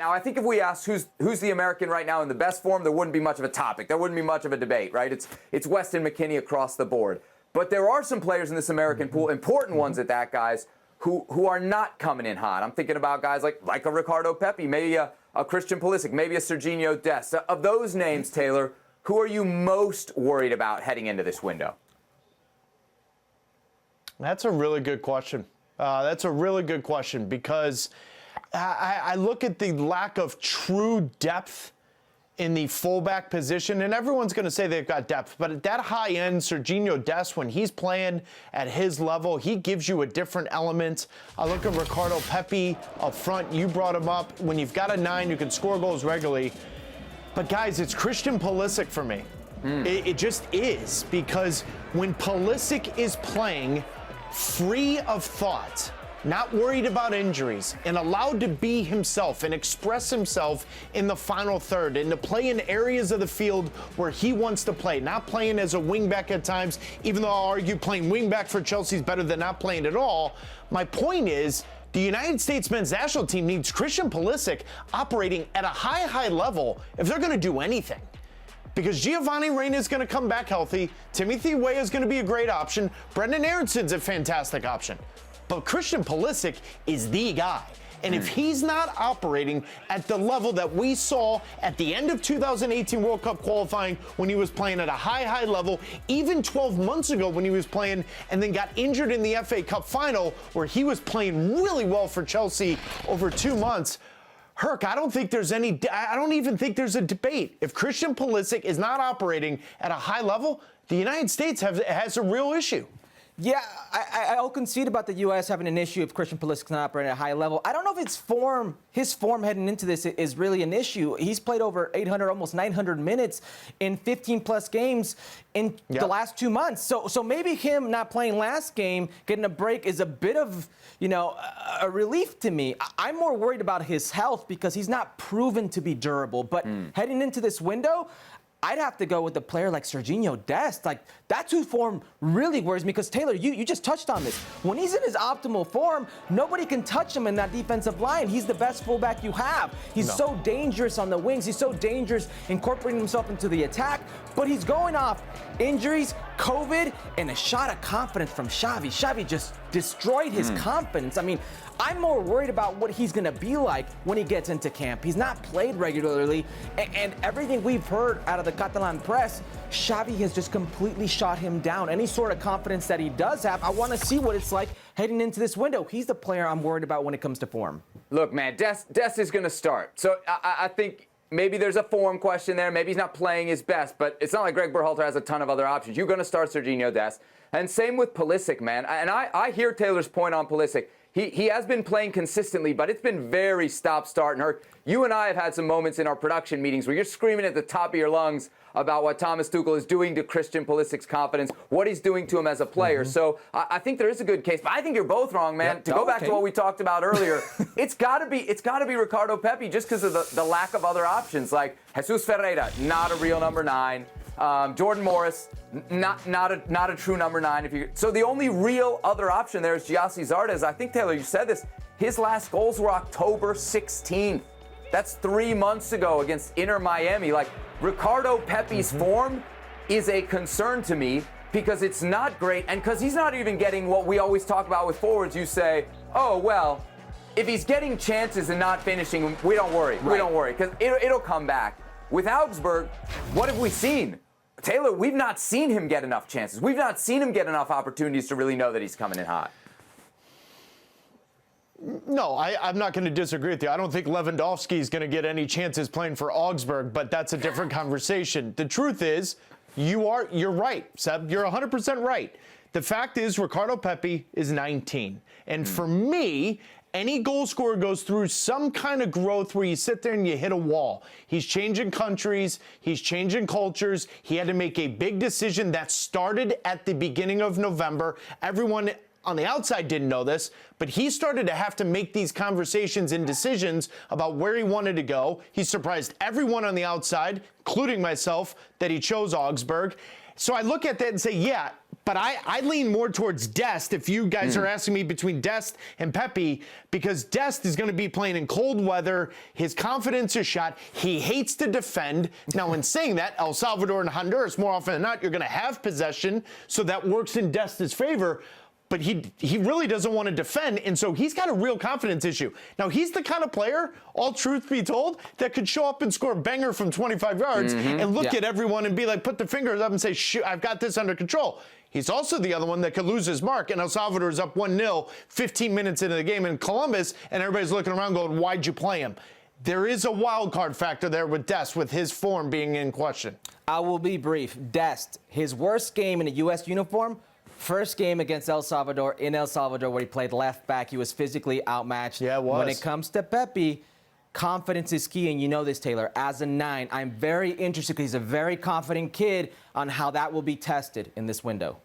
Now, I think if we asked who's the American right now in the best form, there wouldn't be much of a topic. There wouldn't be much of a debate, right? It's Weston McKennie across the board. But there are some players in this American pool, important ones at that, guys, who are not coming in hot. I'm thinking about guys like a Ricardo Pepi, maybe a Christian Pulisic, maybe a Sergiño Dest. Of those names, Taylor, who are you most worried about heading into this window? That's a really good question. Because I look at the lack of true depth in the fullback position, and everyone's going to say they've got depth, but at that high end, Sergiño Dest, when he's playing at his level, he gives you a different element. I look at Ricardo Pepi up front. You brought him up. When you've got a 9, you can score goals regularly. But guys, it's Christian Pulisic for me. It just is, because when Pulisic is playing free of thought, not worried about injuries, and allowed to be himself and express himself in the final third and to play in areas of the field where he wants to play, not playing as a wingback at times, even though I'll argue playing wingback for Chelsea is better than not playing at all. My point is, the United States men's national team needs Christian Pulisic operating at a high level if they're going to do anything. Because Giovanni Reyna is going to come back healthy. Timothy Weah is going to be a great option. Brendan Aaronson's a fantastic option. But Christian Pulisic is the guy. And if he's not operating at the level that we saw at the end of 2018 World Cup qualifying when he was playing at a high level, even 12 months ago when he was playing and then got injured in the FA Cup final where he was playing really well for Chelsea over 2 months, Herc, I don't even think there's a debate. If Christian Pulisic is not operating at a high level, the United States has a real issue. Yeah, I'll concede about the U.S. having an issue if Christian Pulisic's not operating at a high level. I don't know if his form heading into this is really an issue. He's played over 800, almost 900 minutes in 15-plus games in the last 2 months. So maybe him not playing last game, getting a break, is a bit of, a relief to me. I'm more worried about his health because he's not proven to be durable. But heading into this window, I'd have to go with a player like Sergiño Dest. Like, that's who form really worries me because, Taylor, you just touched on this. When he's in his optimal form, nobody can touch him in that defensive line. He's the best fullback you have. He's so dangerous on the wings. He's so dangerous incorporating himself into the attack. But he's going off injuries, COVID, and a shot of confidence from Xavi. Xavi just destroyed his confidence. I mean, I'm more worried about what he's going to be like when he gets into camp. He's not played regularly, and everything we've heard out of the Catalan press, Xavi has just completely shot him down. Any sort of confidence that he does have, I want to see what it's like heading into this window. He's the player I'm worried about when it comes to form. Look, man, Dest is going to start. So I think maybe there's a form question there. Maybe he's not playing his best, but it's not like Greg Berhalter has a ton of other options. You're going to start Sergiño Dest. And same with Pulisic, man. And I hear Taylor's point on Pulisic. He has been playing consistently, but it's been very stop-start. And Herc, you and I have had some moments in our production meetings where you're screaming at the top of your lungs about what Thomas Tuchel is doing to Christian Pulisic's confidence, what he's doing to him as a player. So I think there is a good case. But I think you're both wrong, man. Yep. To go back to what we talked about earlier, it's got to be Ricardo Pepi just because of the lack of other options. Like Jesus Ferreira, not a real number 9. Jordan Morris, not a true number 9. So the only real other option there is Gyasi Zardes. I think, Taylor, you said this. His last goals were October 16th. That's 3 months ago against Inter Miami. Like, Ricardo Pepi's form is a concern to me because it's not great, and because he's not even getting what we always talk about with forwards. You say, oh, well, if he's getting chances and not finishing, we don't worry. Right. We don't worry, because it'll come back. With Augsburg, what have we seen? Taylor, we've not seen him get enough chances. We've not seen him get enough opportunities to really know that he's coming in hot. No, I'm not going to disagree with you. I don't think Lewandowski is going to get any chances playing for Augsburg, but that's a different conversation. The truth is, you're right, Seb. You're 100% right. The fact is, Ricardo Pepi is 19. And for me, any goal scorer goes through some kind of growth where you sit there and you hit a wall. He's changing countries. He's changing cultures. He had to make a big decision that started at the beginning of November. Everyone on the outside didn't know this, but he started to have to make these conversations and decisions about where he wanted to go. He surprised everyone on the outside, including myself, that he chose Augsburg. So I look at that and say, yeah, But I lean more towards Dest if you guys are asking me between Dest and Pepi, because Dest is going to be playing in cold weather. His confidence is shot. He hates to defend. Now, in saying that, El Salvador and Honduras, more often than not, you're going to have possession, so that works in Dest's favor. But he really doesn't want to defend, and so he's got a real confidence issue. Now, he's the kind of player, all truth be told, that could show up and score a banger from 25 yards and look at everyone and be like, put the fingers up and say, shoot, I've got this under control. He's also the other one that could lose his mark, and El Salvador is up 1-0, 15 minutes into the game in Columbus, and everybody's looking around going, why'd you play him? There is a wild card factor there with Dest, with his form being in question. I will be brief. Dest, his worst game in a U.S. uniform, first game against El Salvador in El Salvador where he played left back. He was physically outmatched. Yeah, it was. When it comes to Pepi, confidence is key, and you know this, Taylor. As a 9, I'm very interested because he's a very confident kid on how that will be tested in this window.